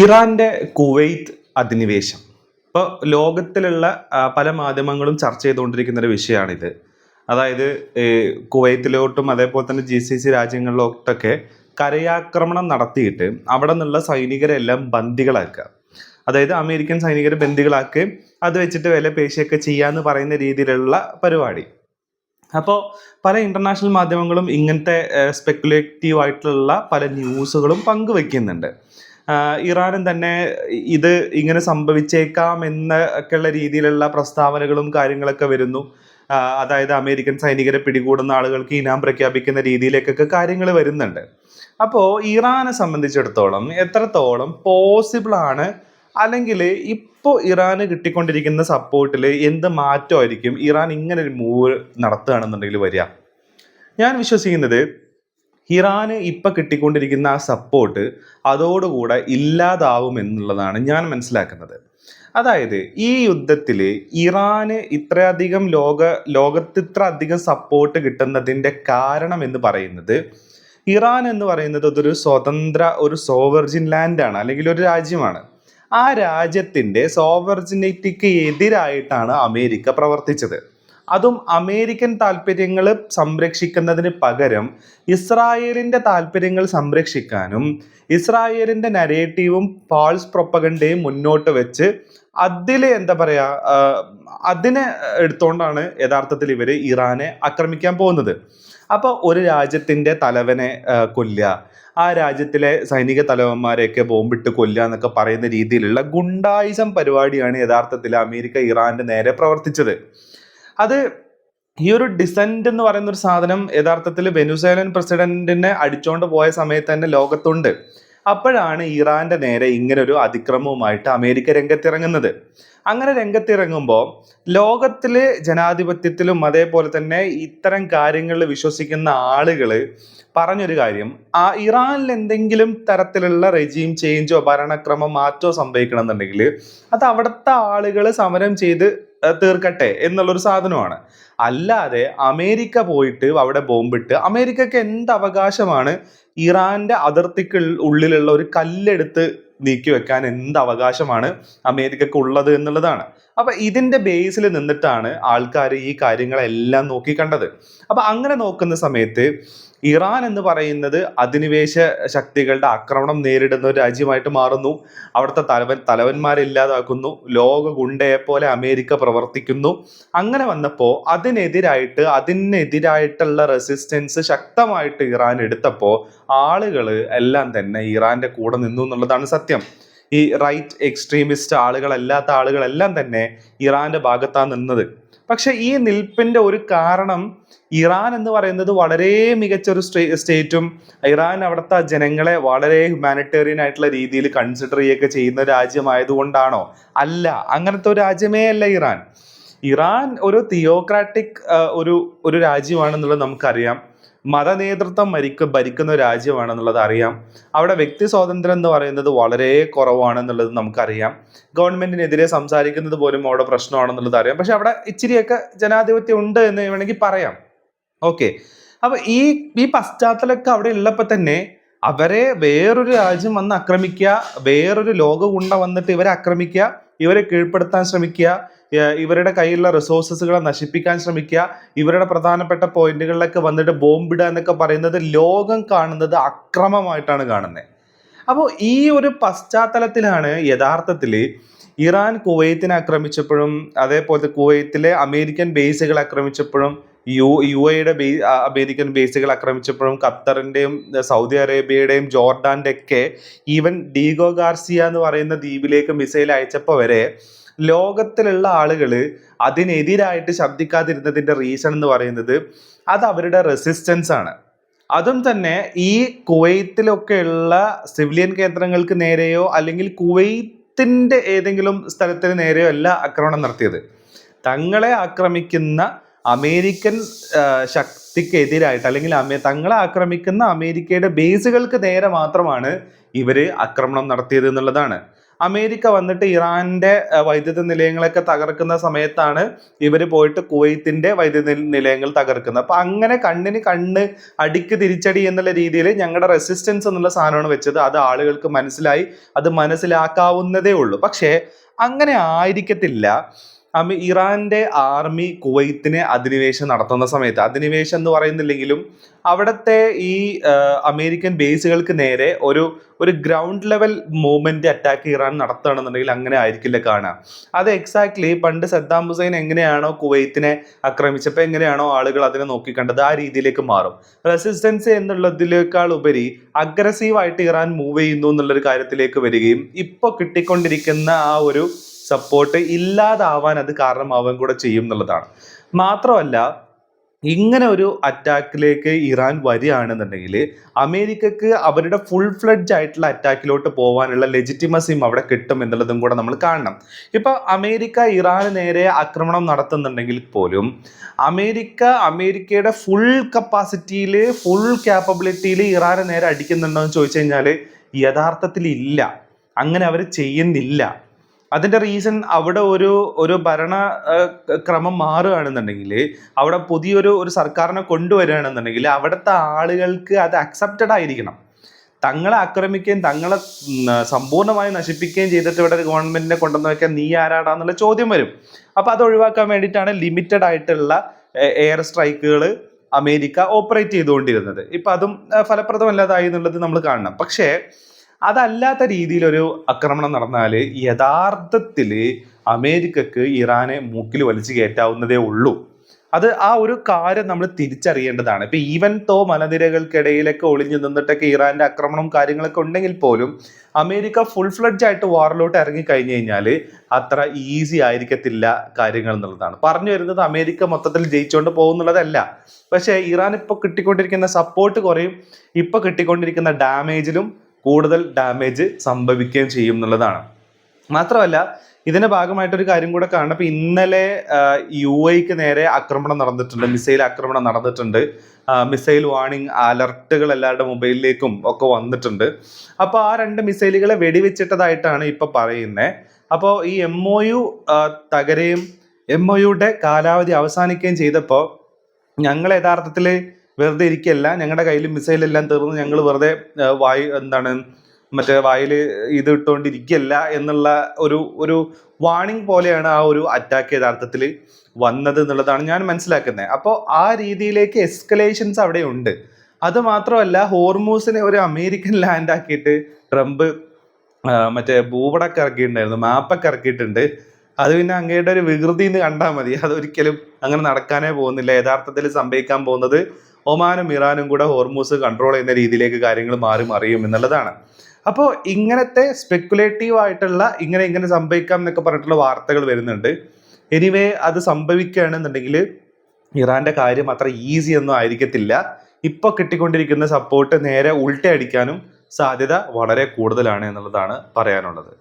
ഇറാന്റെ കുവൈത്ത് അധിനിവേശം ഇപ്പോൾ ലോകത്തിലുള്ള പല മാധ്യമങ്ങളും ചർച്ച ചെയ്തുകൊണ്ടിരിക്കുന്ന ഒരു വിഷയമാണിത്. അതായത് കുവൈത്തിലോട്ടും അതേപോലെ തന്നെ GCC രാജ്യങ്ങളിലോട്ടൊക്കെ കരയാക്രമണം നടത്തിയിട്ട് അവിടെ നിന്നുള്ള സൈനികരെല്ലാം ബന്ദികളാക്കുക. അതായത് അമേരിക്കൻ സൈനികരെ ബന്ദികളാക്കി അത് വെച്ചിട്ട് വില പേശിയൊക്കെ ചെയ്യാന്ന് പറയുന്ന രീതിയിലുള്ള പരിപാടി. അപ്പോൾ പല ഇന്റർനാഷണൽ മാധ്യമങ്ങളും ഇങ്ങനത്തെ സ്പെക്കുലേറ്റീവ് ആയിട്ടുള്ള പല ന്യൂസുകളും പങ്കുവെക്കുന്നുണ്ട്. ഇറാനും തന്നെ ഇത് ഇങ്ങനെ സംഭവിച്ചേക്കാം എന്നൊക്കെയുള്ള രീതിയിലുള്ള പ്രസ്താവനകളും കാര്യങ്ങളൊക്കെ വരുന്നു. അതായത് അമേരിക്കൻ സൈനികരെ പിടികൂടുന്ന ആളുകൾക്ക് ഇനാം പ്രഖ്യാപിക്കുന്ന രീതിയിലേക്കൊക്കെ കാര്യങ്ങൾ വരുന്നുണ്ട്. അപ്പോൾ ഇറാനെ സംബന്ധിച്ചിടത്തോളം എത്രത്തോളം പോസിബിൾ ആണ്, അല്ലെങ്കിൽ ഇപ്പോൾ ഇറാന് കിട്ടിക്കൊണ്ടിരിക്കുന്ന സപ്പോർട്ടിൽ എന്ത് മാറ്റമായിരിക്കും ഇറാൻ ഇങ്ങനെ ഒരു മൂവ് നടത്തുകയാണെന്നുണ്ടെങ്കിൽ വരിക? ഞാൻ വിശ്വസിക്കുന്നത് ഇറാന് ഇപ്പൊ കിട്ടിക്കൊണ്ടിരിക്കുന്ന ആ സപ്പോർട്ട് അതോടുകൂടെ ഇല്ലാതാവും എന്നുള്ളതാണ് ഞാൻ മനസ്സിലാക്കുന്നത്. അതായത് ഈ യുദ്ധത്തിൽ ഇറാന് ഇത്രയധികം ലോകത്ത് ഇത്ര അധികം സപ്പോർട്ട് കിട്ടുന്നതിന്റെ കാരണം എന്ന് പറയുന്നത്, ഇറാൻ എന്ന് പറയുന്നത് അതൊരു സ്വതന്ത്ര ഒരു സോവർജിൻ ലാൻഡാണ്, അല്ലെങ്കിൽ ഒരു രാജ്യമാണ്. ആ രാജ്യത്തിന്റെ സോവർജിനിറ്റിക്ക് എതിരായിട്ടാണ് അമേരിക്ക പ്രവർത്തിച്ചത്. അതും അമേരിക്കൻ താല്പര്യങ്ങൾ സംരക്ഷിക്കുന്നതിന് പകരം ഇസ്രായേലിന്റെ താല്പര്യങ്ങൾ സംരക്ഷിക്കാനും ഇസ്രായേലിന്റെ നരേറ്റീവും ഫാൾസ് പ്രൊപ്പഗണ്ടയും മുന്നോട്ട് വെച്ച് എന്താ പറയാ, അതിനെ എടുത്തുകൊണ്ടാണ് യഥാർത്ഥത്തിൽ ഇവര് ഇറാനെ ആക്രമിക്കാൻ പോകുന്നത്. അപ്പൊ ഒരു രാജ്യത്തിന്റെ തലവനെ കൊല്ലുക, ആ രാജ്യത്തിലെ സൈനിക തലവന്മാരെയൊക്കെ ബോംബിട്ട് കൊല്ലുക എന്നൊക്കെ പറയുന്ന രീതിയിലുള്ള ഗുണ്ടായിസം പരിപാടിയാണ് യഥാർത്ഥത്തിൽ അമേരിക്ക ഇറാന്റെ നേരെ പ്രവർത്തിച്ചത്. അത് ഈ ഒരു ഡിസെന്റ് എന്ന് പറയുന്ന ഒരു സാധനം യഥാർത്ഥത്തിൽ വെനുസേലൻ പ്രസിഡന്റിനെ അടിച്ചോണ്ട് പോയ സമയത്ത് തന്നെ ലോകത്തുണ്ട്. അപ്പോഴാണ് ഇറാന്റെ നേരെ ഇങ്ങനെ ഒരു അതിക്രമവുമായിട്ട് അമേരിക്ക രംഗത്തിറങ്ങുന്നത്. അങ്ങനെ രംഗത്തിറങ്ങുമ്പോൾ ലോകത്തിലെ ജനാധിപത്യത്തിലും അതേപോലെ തന്നെ ഇത്തരം കാര്യങ്ങളിൽ വിശ്വസിക്കുന്ന ആളുകൾ പറഞ്ഞൊരു കാര്യം, ആ ഇറാനിൽ എന്തെങ്കിലും തരത്തിലുള്ള റെജീം ചേഞ്ചോ ഭരണക്രമ മാറ്റോ സംഭവിക്കണം എന്നുണ്ടെങ്കിൽ അത് അവിടുത്തെ ആളുകൾ സമരം ചെയ്ത് തീർക്കട്ടെ എന്നുള്ളൊരു സാധനമാണ്. അല്ലാതെ അമേരിക്ക പോയിട്ട് അവിടെ ബോംബിട്ട് അമേരിക്കക്ക് എന്ത് അവകാശമാണ് ഇറാന്റെ അതിർത്തിക്ക് ഉള്ളിലുള്ള ഒരു കല്ലെടുത്ത് നീക്കി വെക്കാൻ എന്ത് അവകാശമാണ് അമേരിക്കക്ക് ഉള്ളത് എന്നുള്ളതാണ്. അപ്പൊ ഇതിന്റെ ബേസിൽ നിന്നിട്ടാണ് ആൾക്കാർ ഈ കാര്യങ്ങളെല്ലാം നോക്കിക്കണ്ടത്. അപ്പൊ അങ്ങനെ നോക്കുന്ന സമയത്ത് ഇറാൻ എന്ന് പറയുന്നത് അധിനിവേശ ശക്തികളുടെ ആക്രമണം നേരിടുന്ന ഒരു രാജ്യമായിട്ട് മാറുന്നു. അവിടുത്തെ തലവന്മാരെ ഇല്ലാതാക്കുന്നു. ലോക ഗുണ്ടയെ പോലെ അമേരിക്ക പ്രവർത്തിക്കുന്നു. അങ്ങനെ വന്നപ്പോൾ അതിനെതിരായിട്ടുള്ള റെസിസ്റ്റൻസ് ശക്തമായിട്ട് ഇറാൻ എടുത്തപ്പോൾ ആളുകൾ എല്ലാം തന്നെ ഇറാന്റെ കൂടെ നിന്നു എന്നുള്ളതാണ് സത്യം. ഈ റൈറ്റ് എക്സ്ട്രീമിസ്റ്റ് ആളുകളല്ലാത്ത ആളുകളെല്ലാം തന്നെ ഇറാന്റെ ഭാഗത്താണ് നിന്നത്. പക്ഷെ ഈ നിൽപ്പിന്റെ ഒരു കാരണം, ഇറാൻ എന്ന് പറയുന്നത് വളരെ മികച്ച ഒരു സ്റ്റേറ്റും ഇറാൻ അവിടുത്തെ ജനങ്ങളെ വളരെ ഹ്യൂമാനിറ്റേറിയൻ ആയിട്ടുള്ള രീതിയിൽ കൺസിഡർ ചെയ്യുകയൊക്കെ ചെയ്യുന്ന രാജ്യമായതുകൊണ്ടാണോ? അല്ല, അങ്ങനത്തെ ഒരു രാജ്യമേ അല്ല ഇറാൻ. ഇറാൻ ഒരു തിയോക്രാറ്റിക് ഒരു രാജ്യമാണെന്നുള്ളത് നമുക്കറിയാം. മതനേതൃത്വം ഭരിക്കുന്ന ഒരു രാജ്യമാണെന്നുള്ളത് അറിയാം. അവിടെ വ്യക്തി സ്വാതന്ത്ര്യം എന്ന് പറയുന്നത് വളരെ കുറവാണെന്നുള്ളത് നമുക്കറിയാം. ഗവൺമെന്റിനെതിരെ സംസാരിക്കുന്നത് പോലും അവിടെ പ്രശ്നമാണെന്നുള്ളത് അറിയാം. പക്ഷെ അവിടെ ഇച്ചിരിയൊക്കെ ജനാധിപത്യം ഉണ്ട് എന്ന് വേണമെങ്കിൽ പറയാം. ഓക്കെ, അപ്പൊ ഈ പശ്ചാത്തലമൊക്കെ അവിടെ ഉള്ളപ്പോ തന്നെ അവരെ വേറൊരു രാജ്യം വന്ന് ആക്രമിക്കുക, വേറൊരു ലോകഗുണ്ട വന്നിട്ട് ഇവരെ ആക്രമിക്കുക, ഇവരെ കീഴ്പ്പെടുത്താൻ ശ്രമിക്കുക, ഇവരുടെ കയ്യിലുള്ള റിസോഴ്സസുകളെ നശിപ്പിക്കാൻ ശ്രമിക്കുക, ഇവരുടെ പ്രധാനപ്പെട്ട പോയിന്റുകളിലൊക്കെ വന്നിട്ട് ബോംബിടുക എന്നൊക്കെ പറയുന്നത് ലോകം കാണുന്നത് അക്രമമായിട്ടാണ് കാണുന്നത്. അപ്പോൾ ഈ ഒരു പശ്ചാത്തലത്തിലാണ് യഥാർത്ഥത്തിൽ ഇറാൻ കുവൈത്തിനെ ആക്രമിച്ചപ്പോഴും അതേപോലെ കുവൈത്തിലെ അമേരിക്കൻ ബേസുകൾ ആക്രമിച്ചപ്പോഴും യുഎയുടെ അമേരിക്കൻ ബേസുകൾ ആക്രമിച്ചപ്പോഴും ഖത്തറിന്റെയും സൗദി അറേബ്യയുടെയും ജോർഡാന്റെ ഒക്കെ ഈവൻ ഡീഗോ ഗാർസിയ എന്ന് പറയുന്ന ദ്വീപിലേക്ക് മിസൈൽ അയച്ചപ്പോൾ വരെ ലോകത്തിലുള്ള ആളുകൾ അതിനെതിരായിട്ട് ശബ്ദിക്കാതിരുന്നതിന്റെ റീസൺ എന്ന് പറയുന്നത് അത് അവരുടെ റെസിസ്റ്റൻസ് ആണ്. അതും തന്നെ ഈ കുവൈത്തിലൊക്കെയുള്ള സിവിലിയൻ കേന്ദ്രങ്ങൾക്ക് നേരെയോ അല്ലെങ്കിൽ കുവൈത്തിന്റെ ഏതെങ്കിലും സ്ഥലത്തിന് നേരെയോ അല്ല ആക്രമണം നടത്തിയത്. തങ്ങളെ ആക്രമിക്കുന്ന അമേരിക്കൻ ശക്തിക്കെതിരായിട്ട് അല്ലെങ്കിൽ തങ്ങളെ ആക്രമിക്കുന്ന അമേരിക്കയുടെ ബേസുകൾക്ക് നേരെ മാത്രമാണ് ഇവര് ആക്രമണം നടത്തിയത് എന്നുള്ളതാണ്. അമേരിക്ക വന്നിട്ട് ഇറാന്റെ വൈദ്യുത നിലയങ്ങളൊക്കെ തകർക്കുന്ന സമയത്താണ് ഇവർ പോയിട്ട് കുവൈത്തിന്റെ വൈദ്യുത നിലയങ്ങൾ തകർക്കുന്നത്. അപ്പൊ അങ്ങനെ കണ്ണിന് കണ്ണ് അടിക്ക് തിരിച്ചടി എന്നുള്ള രീതിയിൽ ഞങ്ങളുടെ റെസിസ്റ്റൻസ് എന്നുള്ള സാധനമാണ് വെച്ചത്. അത് ആളുകൾക്ക് മനസ്സിലായി, അത് മനസ്സിലാക്കാവുന്നതേ ഉള്ളൂ. പക്ഷേ അങ്ങനെ ആയിരിക്കത്തില്ല. ഇറാന്റെ ആർമി കുവൈത്തിനെ അധിനിവേശം നടത്തുന്ന സമയത്ത്, അധിനിവേശം എന്ന് പറയുന്നില്ലെങ്കിലും അവിടുത്തെ ഈ അമേരിക്കൻ ബേസുകൾക്ക് നേരെ ഒരു ground level movement attack Iran നടത്തുകയാണെന്നുണ്ടെങ്കിൽ അങ്ങനെ ആയിരിക്കില്ല കാണുക. അത് എക്സാക്ട്ലി പണ്ട് സദ്ദാം ഹുസൈൻ എങ്ങനെയാണോ കുവൈത്തിനെ ആക്രമിച്ചപ്പോൾ എങ്ങനെയാണോ ആളുകൾ അതിനെ നോക്കിക്കണ്ടത്, ആ രീതിയിലേക്ക് മാറും. റെസിസ്റ്റൻസ് എന്നുള്ളതിനേക്കാൾ ഉപരി അഗ്രസീവായിട്ട് ഇറാൻ മൂവ് ചെയ്യുന്നു എന്നുള്ളൊരു കാര്യത്തിലേക്ക് വരികയും ഇപ്പോൾ കിട്ടിക്കൊണ്ടിരിക്കുന്ന ആ ഒരു സപ്പോർട്ട് ഇല്ലാതാവാൻ അത് കാരണമാവാൻ കൂടെ ചെയ്യും എന്നുള്ളതാണ്. മാത്രമല്ല, ഇങ്ങനെ ഒരു അറ്റാക്കിലേക്ക് ഇറാൻ വരികയാണെന്നുണ്ടെങ്കിൽ അമേരിക്കക്ക് അവരുടെ ഫുൾ ഫ്ലെഡ്ജ് ആയിട്ടുള്ള അറ്റാക്കിലോട്ട് പോകാനുള്ള ലെജിറ്റിമസിയും അവിടെ കിട്ടും എന്നുള്ളതും കൂടെ നമ്മൾ കാണണം. ഇപ്പൊ അമേരിക്ക ഇറാന് നേരെ ആക്രമണം നടത്തുന്നുണ്ടെങ്കിൽ പോലും അമേരിക്കയുടെ ഫുൾ കപ്പാസിറ്റിയിൽ, ഫുൾ ക്യാപ്പബിലിറ്റിയിൽ ഇറാന് നേരെ അടിക്കുന്നുണ്ടോ എന്ന് ചോദിച്ചു കഴിഞ്ഞാൽ യഥാർത്ഥത്തിൽ ഇല്ല. അങ്ങനെ അവർ ചെയ്യുന്നില്ല. അതിന്റെ റീസൺ അവിടെ ഒരു ഭരണ ക്രമം മാറുകയാണെന്നുണ്ടെങ്കിൽ, അവിടെ പുതിയൊരു സർക്കാരിനെ കൊണ്ടുവരികയാണെന്നുണ്ടെങ്കിൽ അവിടുത്തെ ആളുകൾക്ക് അത് അക്സെപ്റ്റഡ് ആയിരിക്കണം. തങ്ങളെ ആക്രമിക്കുകയും തങ്ങളെ സമ്പൂർണ്ണമായി നശിപ്പിക്കുകയും ചെയ്തിട്ട് ഇവിടെ ഒരു ഗവൺമെന്റിനെ കൊണ്ടുവന്ന് വെക്കാൻ നീ ആരാടാന്നുള്ള ചോദ്യം വരും. അപ്പൊ അത് ഒഴിവാക്കാൻ വേണ്ടിയിട്ടാണ് ലിമിറ്റഡ് ആയിട്ടുള്ള എയർ സ്ട്രൈക്കുകൾ അമേരിക്ക ഓപ്പറേറ്റ് ചെയ്തുകൊണ്ടിരുന്നത്. ഇപ്പൊ അതും ഫലപ്രദമല്ലാതായി എന്നുള്ളത് നമ്മൾ കാണണം. പക്ഷേ അതല്ലാത്ത രീതിയിലൊരു ആക്രമണം നടന്നാൽ യഥാർത്ഥത്തിൽ അമേരിക്കക്ക് ഇറാനെ മൂക്കിൽ വലിച്ചു കയറ്റാവുന്നതേ ഉള്ളൂ. അത് ആ ഒരു കാര്യം നമ്മൾ തിരിച്ചറിയേണ്ടതാണ്. ഇപ്പൊ ഈവൻ തോ മലനിരകൾക്കിടയിലൊക്കെ ഒളിഞ്ഞു നിന്നിട്ടൊക്കെ ഇറാന്റെ ആക്രമണം കാര്യങ്ങളൊക്കെ ഉണ്ടെങ്കിൽ പോലും അമേരിക്ക ഫുൾ ഫ്ലഡ്ജ് ആയിട്ട് വാറിലോട്ട് ഇറങ്ങി കഴിഞ്ഞു കഴിഞ്ഞാൽ അത്ര ഈസി ആയിരിക്കത്തില്ല കാര്യങ്ങൾ എന്നുള്ളതാണ്. പറഞ്ഞു വരുന്നത് അമേരിക്ക മൊത്തത്തിൽ ജയിച്ചുകൊണ്ട് പോകുന്നുള്ളതല്ല. പക്ഷേ ഇറാൻ ഇപ്പോൾ കിട്ടിക്കൊണ്ടിരിക്കുന്ന സപ്പോർട്ട് കുറയും, ഇപ്പൊ കിട്ടിക്കൊണ്ടിരിക്കുന്ന ഡാമേജിലും കൂടുതൽ ഡാമേജ് സംഭവിക്കുകയും ചെയ്യും എന്നുള്ളതാണ്. മാത്രമല്ല, ഇതിന്റെ ഭാഗമായിട്ടൊരു കാര്യം കൂടെ കാണണം. ഇപ്പൊ ഇന്നലെ UAE നേരെ ആക്രമണം നടന്നിട്ടുണ്ട്, മിസൈൽ ആക്രമണം നടന്നിട്ടുണ്ട്. മിസൈൽ വാർണിംഗ് അലർട്ടുകൾ എല്ലാവരുടെ മൊബൈലിലേക്കും ഒക്കെ വന്നിട്ടുണ്ട്. അപ്പോൾ ആ 2 മിസൈലുകളെ വെടിവെച്ചിട്ടതായിട്ടാണ് ഇപ്പൊ പറയുന്നത്. അപ്പോൾ ഈ MOU തകരുകയും MOUയുടെ കാലാവധി അവസാനിക്കുകയും ചെയ്തപ്പോൾ ഞങ്ങൾ യഥാർത്ഥത്തിൽ വെറുതെ ഇരിക്കല്ല, ഞങ്ങളുടെ കയ്യിൽ മിസൈൽ എല്ലാം തീർന്നു, ഞങ്ങൾ വെറുതെ വായിൽ ഇത് ഇട്ടുകൊണ്ടിരിക്കല്ല എന്നുള്ള ഒരു വാർണിംഗ് പോലെയാണ് ആ ഒരു അറ്റാക്ക് യഥാർത്ഥത്തിൽ വന്നത് എന്നുള്ളതാണ് ഞാൻ മനസ്സിലാക്കുന്നത്. അപ്പോൾ ആ രീതിയിലേക്ക് എസ്കലേഷൻസ് അവിടെ ഉണ്ട്. അത് മാത്രമല്ല, ഹോർമൂസിനെ ഒരു അമേരിക്കൻ ലാൻഡ് ആക്കിയിട്ട് ട്രംപ് ഭൂപടമൊക്കെ ഇറക്കിയിട്ടുണ്ടായിരുന്നു, മാപ്പൊക്കെ ഇറക്കിയിട്ടുണ്ട്. അത് പിന്നെ അങ്ങയുടെ ഒരു വികൃതി എന്ന് കണ്ടാൽ മതി. അതൊരിക്കലും അങ്ങനെ നടക്കാനേ പോകുന്നില്ല. യഥാർത്ഥത്തിൽ സംഭവിക്കാൻ പോകുന്നത് ഒമാനും ഇറാനും കൂടെ ഹോർമൂസ് കൺട്രോൾ ചെയ്യുന്ന രീതിയിലേക്ക് കാര്യങ്ങൾ മാറി മറിയും എന്നുള്ളതാണ്. അപ്പോൾ ഇങ്ങനത്തെ സ്പെക്കുലേറ്റീവ് ആയിട്ടുള്ള ഇങ്ങനെ സംഭവിക്കാം എന്നൊക്കെ പറഞ്ഞിട്ടുള്ള വാർത്തകൾ വരുന്നുണ്ട്. എനിവേ, അത് സംഭവിക്കുകയാണെന്നുണ്ടെങ്കിൽ ഇറാന്റെ കാര്യം അത്ര ഈസി ഒന്നും ആയിരിക്കത്തില്ല. ഇപ്പൊ കിട്ടിക്കൊണ്ടിരിക്കുന്ന സപ്പോർട്ട് നേരെ ഉൾട്ടയടിക്കാനും സാധ്യത വളരെ കൂടുതലാണ് എന്നുള്ളതാണ് പറയാനുള്ളത്.